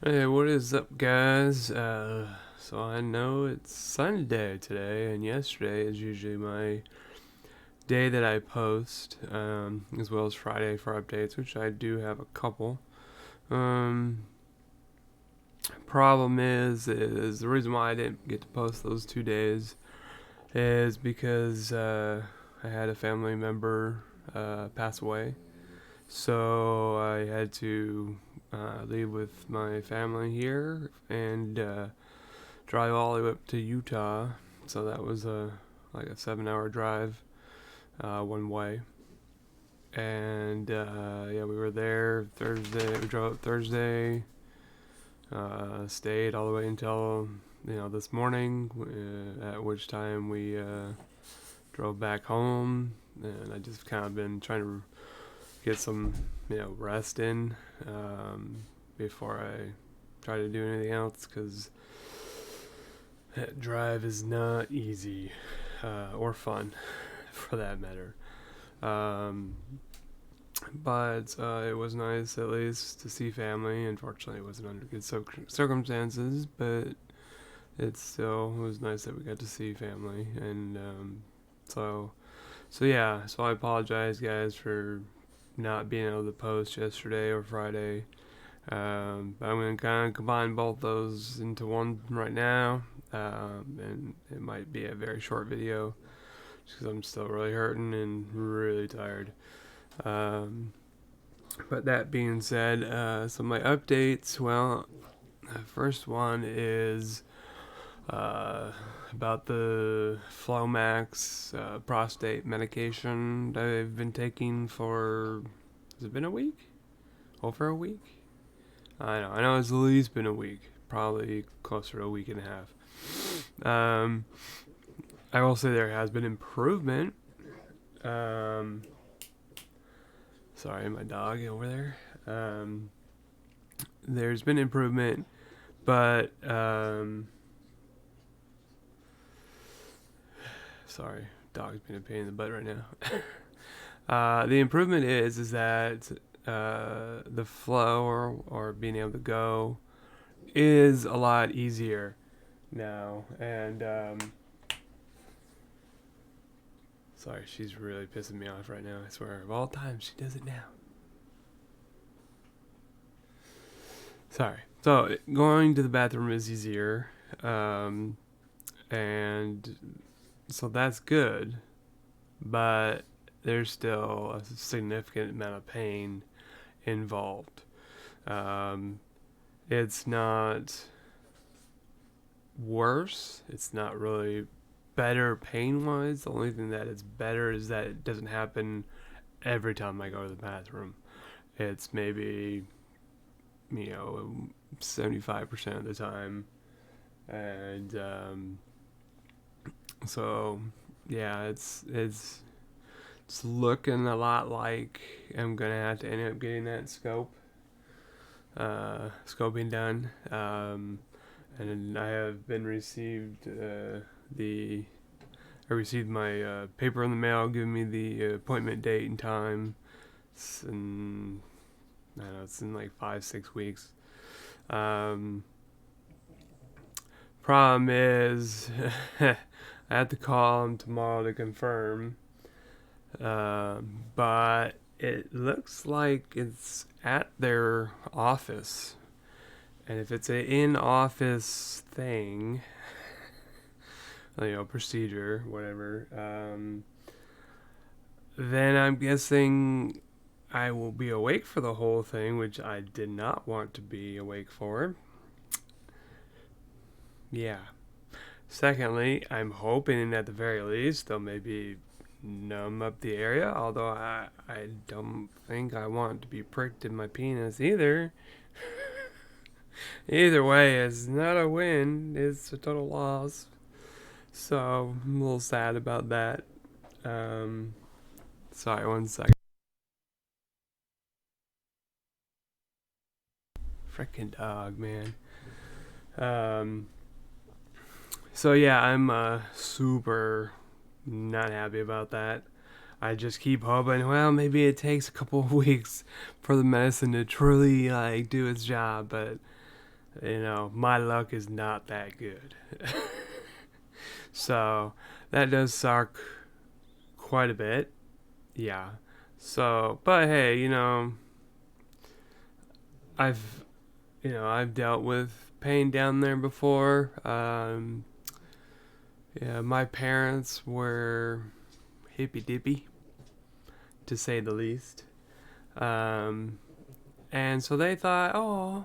Hey, what is up, guys? So I know it's Sunday today, and yesterday is usually my day that I post, as well as Friday for updates, which I do have a couple. Um, Problem is the reason why I didn't get to post those 2 days is because I had a family member pass away, so I had to leave with my family here and drive all the way up to Utah. So that was like a 7 hour drive one way. And yeah, we were there Thursday. We drove up Thursday, stayed all the way until this morning, at which time we drove back home. And I just kind of been trying to get some rest in before I try to do anything else, because that drive is not easy or fun, for that matter. Um, but it was nice at least to see family. Unfortunately, it wasn't under good circumstances, but it still was nice that we got to see family. And so, so yeah. So I apologize, guys, for not being able to post yesterday or Friday. But I'm going to kind of combine both those into one right now. And it might be a very short video because I'm still really hurting and really tired. But that being said, so my updates, well, the first one is about the Flomax prostate medication that I've been taking for, has it been a week? Over a week? I know it's at least been a week, probably closer to a week and a half. I will say there has been improvement. Sorry, my dog over there. There's been improvement, but sorry, dog's being a pain in the butt right now. The improvement is that the flow or being able to go is a lot easier now. And sorry, she's really pissing me off right now. I swear, of all times, she does it now. Sorry. So going to the bathroom is easier, and so that's good. But there's still a significant amount of pain involved. Um, it's not worse. It's not really better pain wise. The only thing that is better is that it doesn't happen every time I go to the bathroom. It's maybe 75% of the time. And so yeah, it's looking a lot like I'm gonna have to end up getting that scoping done. And I have been received I received my paper in the mail giving me the appointment date and time. I don't know, it's in like 5-6 weeks. Problem is, I have to call them tomorrow to confirm. But it looks like it's at their office. And if it's an in-office thing, procedure, whatever, then I'm guessing I will be awake for the whole thing, which I did not want to be awake for. Yeah. Secondly, I'm hoping at the very least they'll maybe numb up the area, although I don't think I want to be pricked in my penis either. Either way, it's not a win, it's a total loss. So I'm a little sad about that. Sorry, one second. Frickin' dog, man. So yeah, I'm super not happy about that. I just keep hoping, well, maybe it takes a couple of weeks for the medicine to truly like do its job, but my luck is not that good. So that does suck quite a bit. Yeah. So, but hey, I've I've dealt with pain down there before. Yeah, my parents were hippy dippy, to say the least. Um, and so they thought, oh,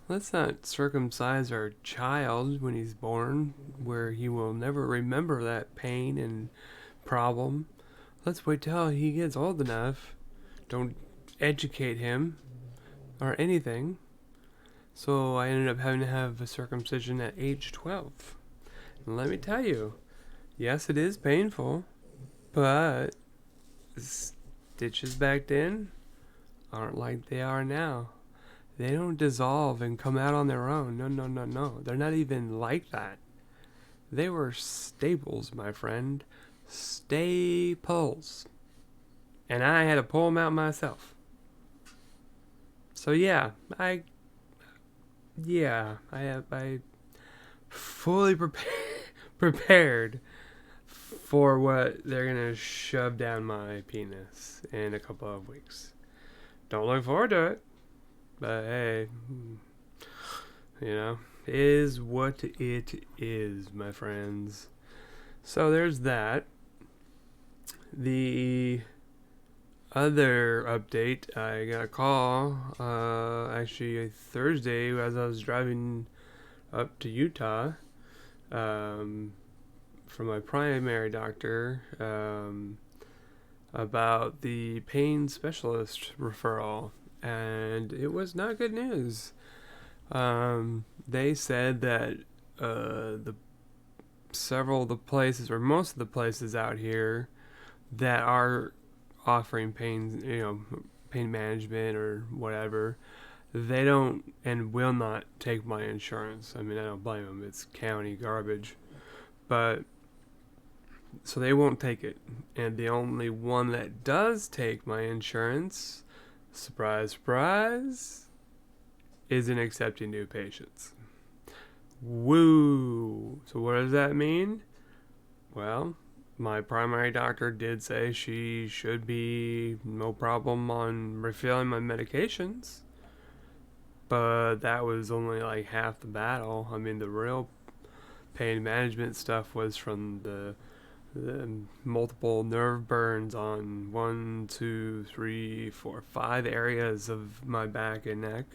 let's not circumcise our child when he's born, where he will never remember that pain and problem. Let's wait till he gets old enough. Don't educate him or anything. So I ended up having to have a circumcision at age 12. And let me tell you, yes, it is painful, but stitches back then aren't like they are now. They don't dissolve and come out on their own. No, no, no, no. They're not even like that. They were staples, my friend. Staples. And I had to pull them out myself. So yeah, I fully prepared for what they're gonna shove down my penis in a couple of weeks. Don't look forward to it, but hey, is what it is, my friends. So there's that. The other update, I got a call, actually Thursday as I was driving up to Utah, from my primary doctor, about the pain specialist referral, and it was not good news. They said that most of the places out here that are offering pain management or whatever, they don't and will not take my insurance. I mean, I don't blame them. It's county garbage. But, so they won't take it. And the only one that does take my insurance, surprise, surprise, isn't accepting new patients. Woo! So what does that mean? Well, my primary doctor did say she should be no problem on refilling my medications. But that was only like half the battle. I mean, the real pain management stuff was from the multiple nerve burns on 1, 2, 3, 4, 5 areas of my back and neck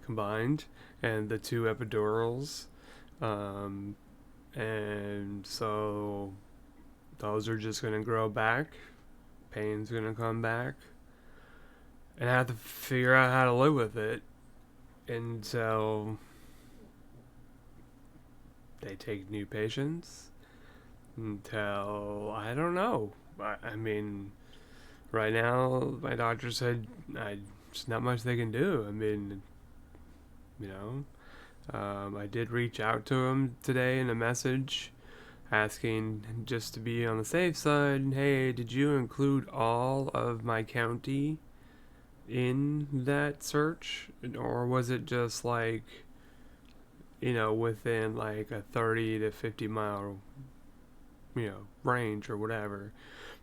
combined, and the 2 epidurals. And so those are just going to grow back. Pain's going to come back. And I have to figure out how to live with it until they take new patients. Until, I don't know. I mean, right now, my doctor said there's not much they can do. I mean, I did reach out to him today in a message asking, just to be on the safe side, hey, did you include all of my county in that search? Or was it just like, within like a 30 to 50 mile, range or whatever?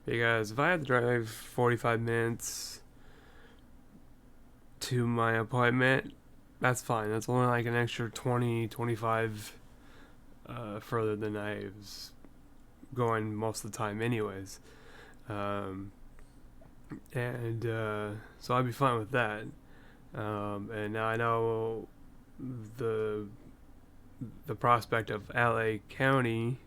Because if I had to drive 45 minutes to my appointment, that's fine. That's only like an extra 20, 25 further than I was going most of the time anyways. And so I'd be fine with that. And now I know the prospect of LA County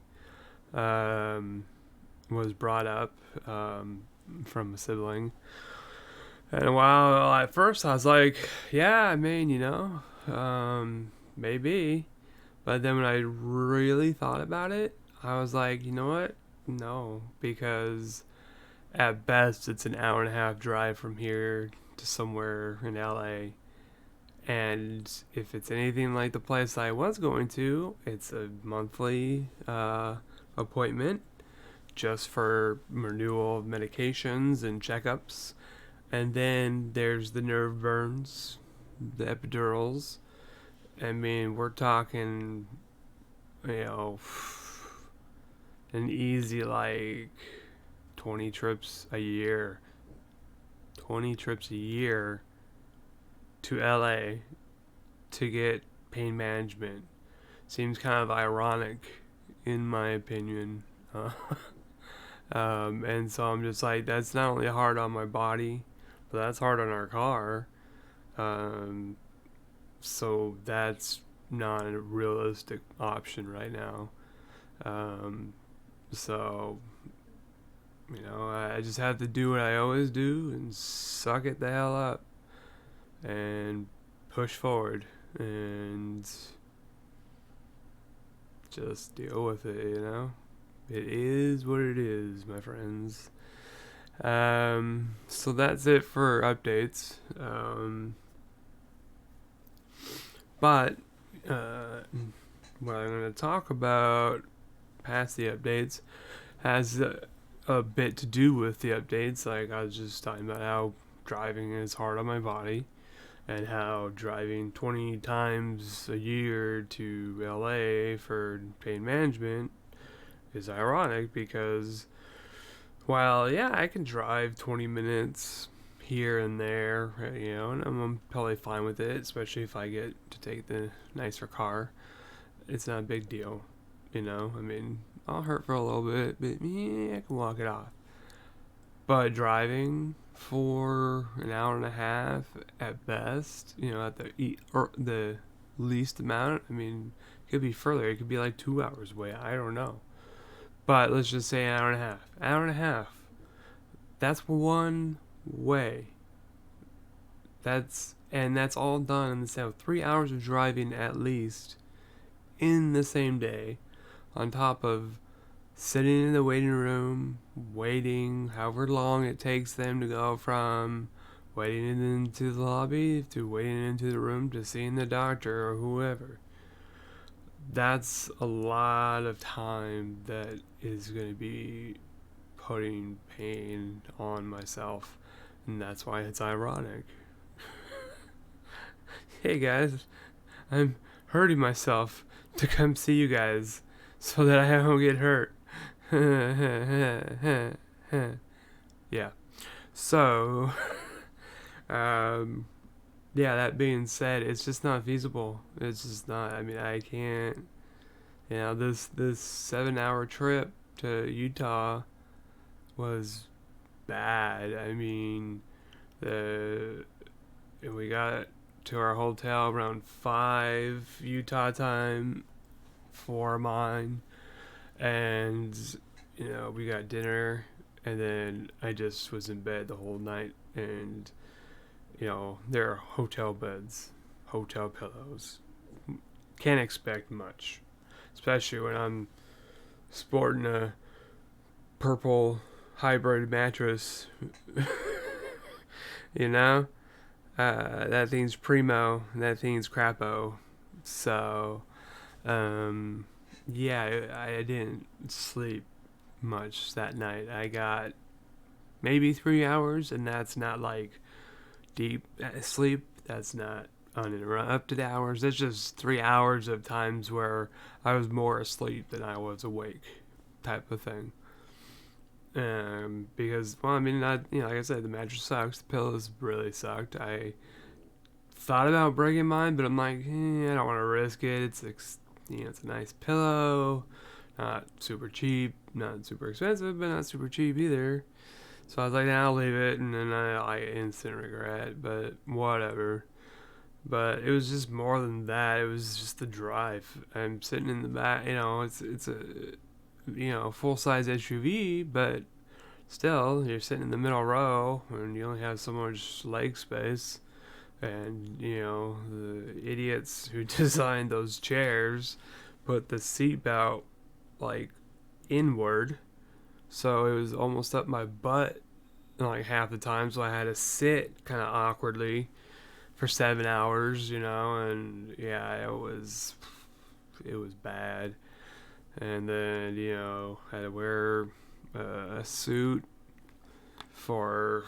was brought up from a sibling. And while at first I was like, yeah, I mean, maybe. But then when I really thought about it, I was like, you know what? No, because at best it's an hour and a half drive from here to somewhere in LA. And if it's anything like the place I was going to, it's a monthly appointment just for renewal of medications and checkups. And then there's the nerve burns, the epidurals, I mean, we're talking, you know, an easy like 20 trips a year. 20 trips a year to LA to get pain management. Seems kind of ironic, in my opinion. And so I'm just like, that's not only hard on my body, but that's hard on our car. Um, so that's not a realistic option right now. Um, so, I just have to do what I always do and suck it the hell up and push forward and just deal with it. It is what it is, my friends. So that's it for updates. But what I'm going to talk about past the updates has a bit to do with the updates. Like, I was just talking about how driving is hard on my body, and how driving 20 times a year to LA for pain management is ironic, because while, yeah, I can drive 20 minutes here and there, and I'm probably fine with it, especially if I get to take the nicer car. It's not a big deal, I mean, I'll hurt for a little bit, but yeah, I can walk it off. But driving for an hour and a half at best, at the least amount, I mean, it could be further. It could be like 2 hours away. I don't know. But let's just say an hour and a half. Hour and a half. That's one way. That's all done in the same 3 hours of driving at least in the same day, on top of sitting in the waiting room, waiting however long it takes them to go from waiting into the lobby to waiting into the room to seeing the doctor or whoever. That's a lot of time that is going to be putting pain on myself, and that's why it's ironic. Hey guys, I'm hurting myself to come see you guys so that I don't get hurt. Yeah. So, yeah, that being said, it's just not feasible. It's just not. I mean, I can't. This 7-hour trip to Utah was bad. I mean, we got to our hotel around 5 Utah time, 4 mine, and we got dinner, and then I just was in bed the whole night. And there are hotel beds, hotel pillows. Can't expect much, especially when I'm sporting a purple hybrid mattress. That thing's primo, that thing's crapo. So, yeah, I didn't sleep much that night. I got maybe 3 hours, and that's not like deep sleep. That's not uninterrupted hours. That's just 3 hours of times where I was more asleep than I was awake, type of thing. Because, well, I mean, like I said, the mattress sucks. The pillows really sucked. I thought about breaking mine, but I'm like, I don't want to risk it. It's a nice pillow, not super cheap, not super expensive, but not super cheap either. So I was like, I'll leave it, and then I instant regret, but whatever. But it was just more than that. It was just the drive. I'm sitting in the back. It's a full size SUV, but still, you're sitting in the middle row, and you only have so much leg space. And the idiots who designed those chairs put the seatbelt like inward, so it was almost up my butt like half the time. So I had to sit kind of awkwardly for 7 hours, and yeah, it was bad. And then I had to wear a suit for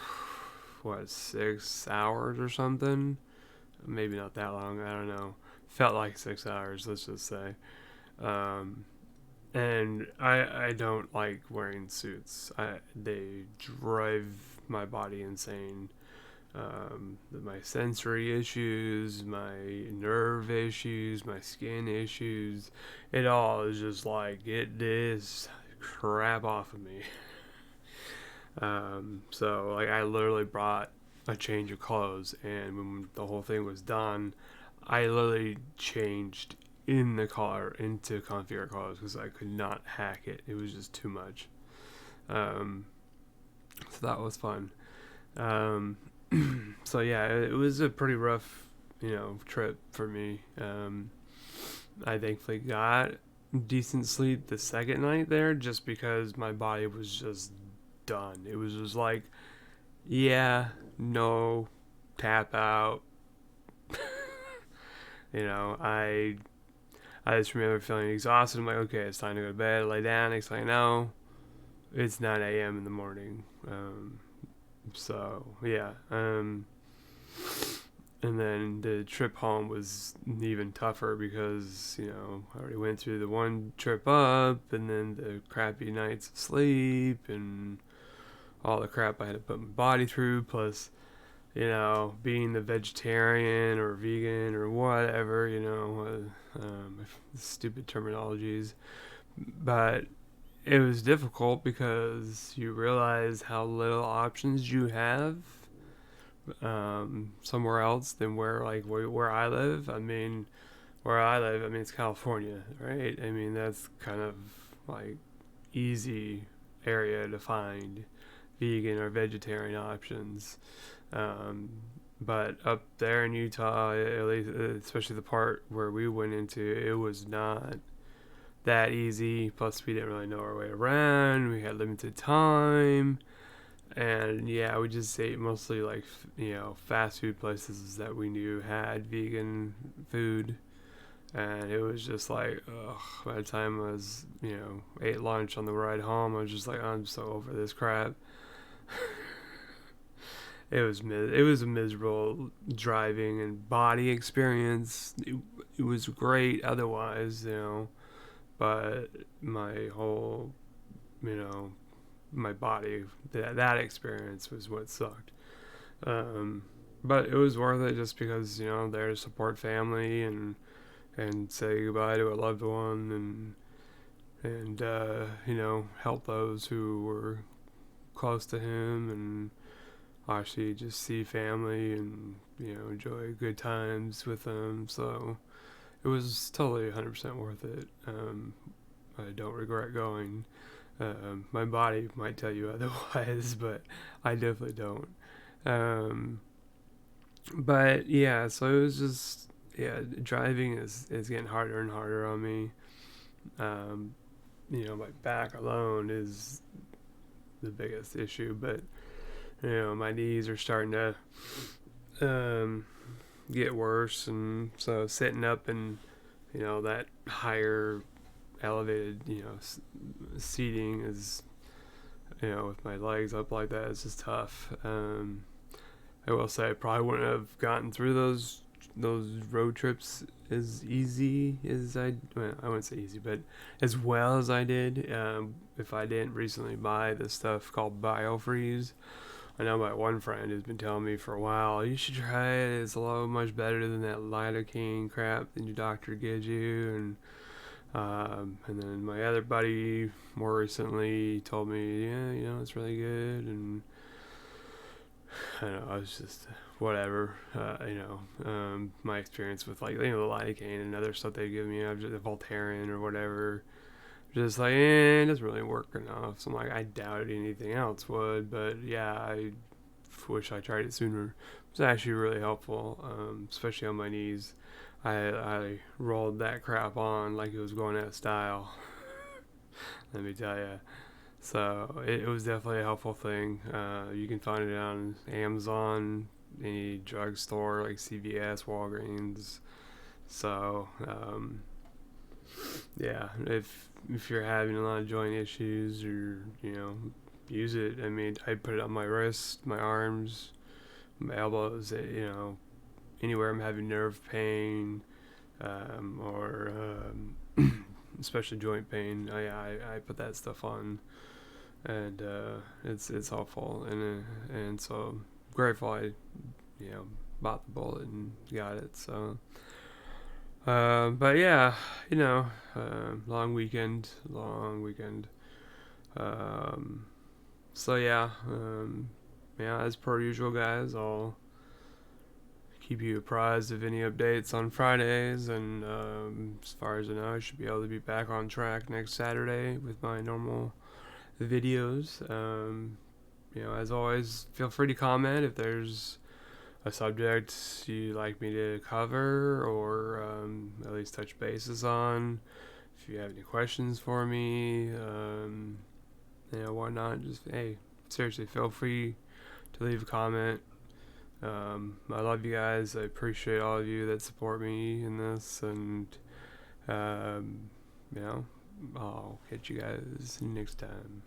6 hours or something. Maybe not that long, I don't know. felt like 6 hours, let's just say. Um, and I don't like wearing suits. They drive my body insane. My sensory issues, my nerve issues, my skin issues, it all is just like, it is crap off of me. So like I literally brought a change of clothes, and when the whole thing was done, I literally changed in the car into comfier clothes because I could not hack it. It was just too much. Um, so that was fun. Um, so yeah, it was a pretty rough, trip for me. I thankfully got decent sleep the second night there, just because my body was just done. It was just like, yeah, no, tap out. I just remember feeling exhausted. I'm like, okay, it's time to go to bed, lay down. Next thing I know, it's 9 a.m. in the morning. So yeah. And then the trip home was even tougher because, I already went through the one trip up, and then the crappy nights of sleep and all the crap I had to put my body through, plus, being the vegetarian or vegan or whatever, stupid terminologies. But it was difficult because you realize how little options you have somewhere else than where I live. It's California, right? I mean, that's kind of like easy area to find vegan or vegetarian options. Um, but up there in Utah, at least, especially the part where we went into, it was not that easy. Plus, we didn't really know our way around. We had limited time. And yeah, we just ate mostly like, fast food places that we knew had vegan food. And it was just like, ugh, by the time I was, ate lunch on the ride home, I was just like, I'm so over this crap. It was a miserable driving and body experience. It was great otherwise, but my whole, you know, my body, that experience was what sucked. Um, but it was worth it just because, there to support family and say goodbye to a loved one, and help those who were close to him, and actually just see family and, enjoy good times with them. So it was totally 100% worth it. I don't regret going. My body might tell you otherwise, but I definitely don't. Um, but yeah, so it was just, yeah, driving is getting harder and harder on me. Um, my back alone is the biggest issue, but my knees are starting to um, get worse, and so sitting up and that higher elevated seating is with my legs up like that, it's just tough. I will say I probably wouldn't have gotten through those road trips as easy as I wouldn't say easy, but as well as I did, if I didn't recently buy this stuff called BioFreeze. I know my one friend has been telling me for a while, you should try it. It's a lot much better than that lidocaine crap that your doctor gives you. And then my other buddy more recently told me, yeah, it's really good. And I don't know, I was just whatever. My experience with the lidocaine and other stuff they give me, just Voltaren or whatever. Just like, it doesn't really work enough. So I'm like, I doubted anything else would, but yeah, I wish I tried it sooner. It was actually really helpful, especially on my knees. I rolled that crap on like it was going out of style. Let me tell you. So it was definitely a helpful thing. You can find it on Amazon, any drugstore like CVS, Walgreens. So yeah, if you're having a lot of joint issues, or use it. I mean, I put it on my wrist, my arms, my elbows. Anywhere I'm having nerve pain, or especially joint pain. I put that stuff on, and it's helpful, and so grateful I bought the bullet and got it. So but yeah, long weekend. So yeah, as per usual, guys, I'll keep you apprised of any updates on Fridays, and as far as I know, I should be able to be back on track next Saturday with my normal videos. As always, feel free to comment if there's a subject you'd like me to cover, or at least touch bases on. If you have any questions for me, whatnot, just, hey, seriously, feel free to leave a comment. I love you guys. I appreciate all of you that support me in this, and I'll catch you guys next time.